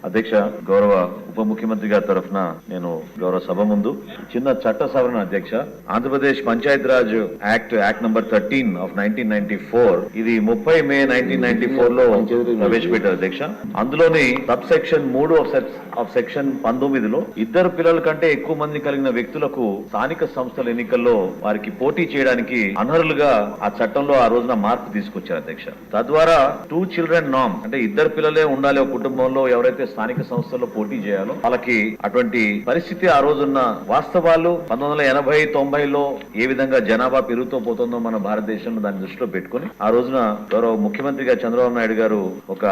అధ్యక్ష, గౌరవ ఉప ముఖ్యమంత్రి గారి తరఫున నేను గౌరవ సభ ముందు చిన్న చట్ట సవరణ అధ్యక్ష. Andhra Pradesh Panchayat Raj act number 13 of 1994 ఇది 30 మే 1994 లో ప్రవేశపెట్టారు అధ్యక్ష. అందులోని సబ్ సెక్షన్ 3 ఆఫ్ సెక్షన్ 19లో ఇద్దరు పిల్లల కంటే ఎక్కువ మంది కలిగిన వ్యక్తులకు స్థానిక సంస్థల ఎన్నికల్లో వారికి పోటీ చేయడానికి అనర్హులుగా ఆ చట్టంలో ఆ రోజున మార్పు తీసుకొచ్చారు అధ్యక్ష. తద్వారా 2 చిల్డ్రన్ నామ్ అంటే ఇద్దరు పిల్లలే ఉండాలి ఒక కుటుంబంలో ఎవరైతే స్థానిక సంస్థల్లో పోటీ చేయాలో వాళ్ళకి అటువంటి పరిస్థితి ఆ రోజున్న వాస్తవాలు 1980-90లో ఏ విధంగా జనాభా పెరుగుతూ పోతుందో మన భారతదేశంలో దాన్ని దృష్టిలో పెట్టుకుని ఆ రోజున గౌరవ ముఖ్యమంత్రిగా చంద్రబాబు నాయుడు గారు ఒక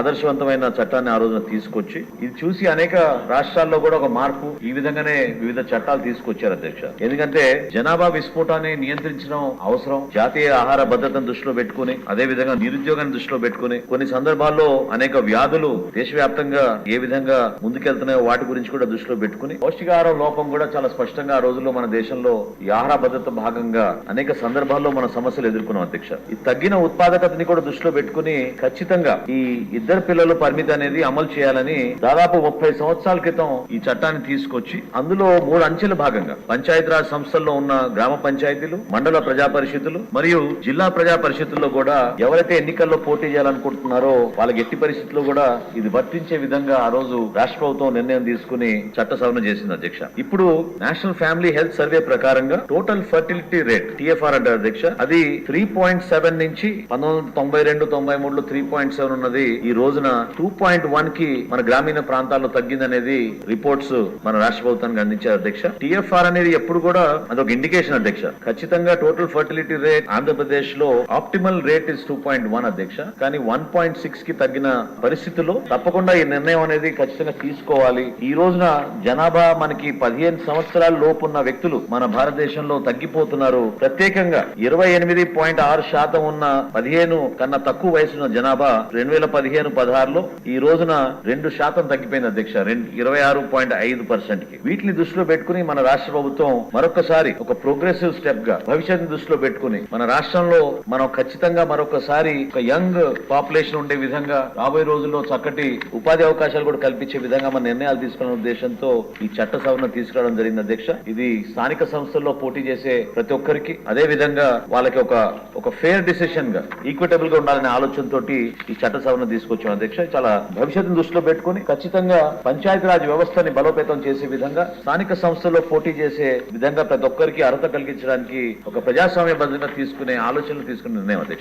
ఆదర్శవంతమైన చట్టాన్ని ఆ రోజున తీసుకొచ్చి ఇది చూసి అనేక రాష్ట్రాల్లో కూడా ఒక మార్పు ఈ విధంగానే వివిధ చట్టాలు తీసుకొచ్చారు అధ్యక్ష. ఎందుకంటే జనాభా విస్ఫోటాన్ని నియంత్రించడం అవసరం. జాతీయ ఆహార భద్రతను దృష్టిలో పెట్టుకుని అదే విధంగా నిరుద్యోగాన్ని దృష్టిలో పెట్టుకుని కొన్ని సందర్భాల్లో అనేక వ్యాధులు దేశవ్యాప్తంగా ఏ విధంగా ముందుకెళ్తున్నాయో వాటి గురించి కూడా దృష్టిలో పెట్టుకుని పౌష్టికాహారం లోపం కూడా చాలా స్పష్టంగా ఆ రోజుల్లో మన దేశంలో ఈ ఆహార భద్రత భాగంగా అనేక సందర్భాల్లో మన సమస్యలు ఎదుర్కొన్నాం అధ్యక్ష. ఈ తగ్గిన ఉత్పాదకతని కూడా దృష్టిలో పెట్టుకుని ఖచ్చితంగా ఈ ఇద్దరు పిల్లల పరిమితి అనేది అమలు చేయాలని దాదాపు 30 సంవత్సరాల క్రితం ఈ చట్టాన్ని తీసుకొచ్చి అందులో 3 అంచెల భాగంగా పంచాయతీరాజ్ సంస్థల్లో ఉన్న గ్రామ పంచాయతీలు, మండల ప్రజా పరిషత్తులు మరియు జిల్లా ప్రజా పరిషత్తుల్లో కూడా ఎవరైతే ఎన్నికల్లో పోటీ చేయాలనుకుంటున్నారో వాళ్ళకి ఎట్టి పరిస్థితుల్లో కూడా ఇది వర్తించే విధంగా ఆ రోజు రాష్ట్ర ప్రభుత్వం నిర్ణయం తీసుకుని చట్ట సవరణ చేసింది అధ్యక్ష. ఇప్పుడు నేషనల్ ఫ్యామిలీ హెల్త్ సర్వే ప్రకారంగా టోటల్ ఫర్టిలిటీ రేట్ TFR అంటారు అధ్యక్ష. అది 3.7 నుంచి 1992-93లో 3.7 ఉన్నది ఈ రోజున 2.1 కి మన గ్రామీణ ప్రాంతాల్లో తగ్గిందనేది రిపోర్ట్స్ మన రాష్ట్ర ప్రభుత్వానికి అందించారు అధ్యక్ష. TFR అనేది ఎప్పుడు కూడా అదొక ఇండికేషన్ అధ్యక్ష. ఖచ్చితంగా టోటల్ ఫర్టిలిటీ రేట్ ఆంధ్రప్రదేశ్ లో ఆప్టిమల్ రేట్ ఇస్ 2.1 అధ్యక్ష. కానీ 1.6 కి తగ్గిన పరిస్థితుల్లో తప్పకుండా ఈ నిర్ణయం అనేది ఖచ్చితంగా తీసుకోవాలి. ఈ రోజున జనాభా మనకి 15 సంవత్సరాల లోపు ఉన్న వ్యక్తులు మన భారతదేశంలో తగ్గిపోతున్నారు. ప్రత్యేకంగా 28.6% ఉన్న 15 కన్నా తక్కువ వయసున్న జనాభా 2015-16లో ఈ రోజున 2% తగ్గిపోయింది అధ్యక్ష. 26.5% కి. వీటిని దృష్టిలో పెట్టుకుని మన రాష్ట్ర ప్రభుత్వం మరొకసారి ఒక ప్రోగ్రెసివ్ స్టెప్ గా భవిష్యత్తు దృష్టిలో పెట్టుకుని మన రాష్ట్రంలో మనం ఖచ్చితంగా మరొకసారి ఒక యంగ్ పాపులేషన్ ఉండే విధంగా రాబోయే రోజుల్లో చక్కటి ఉపాధి అవకాశాలు కూడా కల్పించే విధంగా మన నిర్ణయాలు తీసుకున్న ఉద్దేశంతో ఈ చట్ట సవరణ తీసుకురావడం జరిగింది అధ్యక్ష. ఇది స్థానిక సంస్థల్లో పోటీ చేసే ప్రతి ఒక్కరికి అదే విధంగా వాళ్ళకి ఒక ఫేర్ డిసిషన్ గా ఈక్విటబుల్ గా ఉండాలనే ఆలోచనతో ఈ చట్ట సవరణ తీసుకొచ్చాం అధ్యక్ష. చాలా భవిష్యత్తును దృష్టిలో పెట్టుకుని ఖచ్చితంగా పంచాయతీరాజ్ వ్యవస్థని బలోపేతం చేసే విధంగా స్థానిక సంస్థల్లో పోటీ చేసే విధంగా ప్రతి ఒక్కరికి అర్హత కలిగించడానికి ఒక ప్రజాస్వామ్య బద్దంగా తీసుకునే ఆలోచనలు తీసుకునే నిర్ణయం అధ్యక్ష.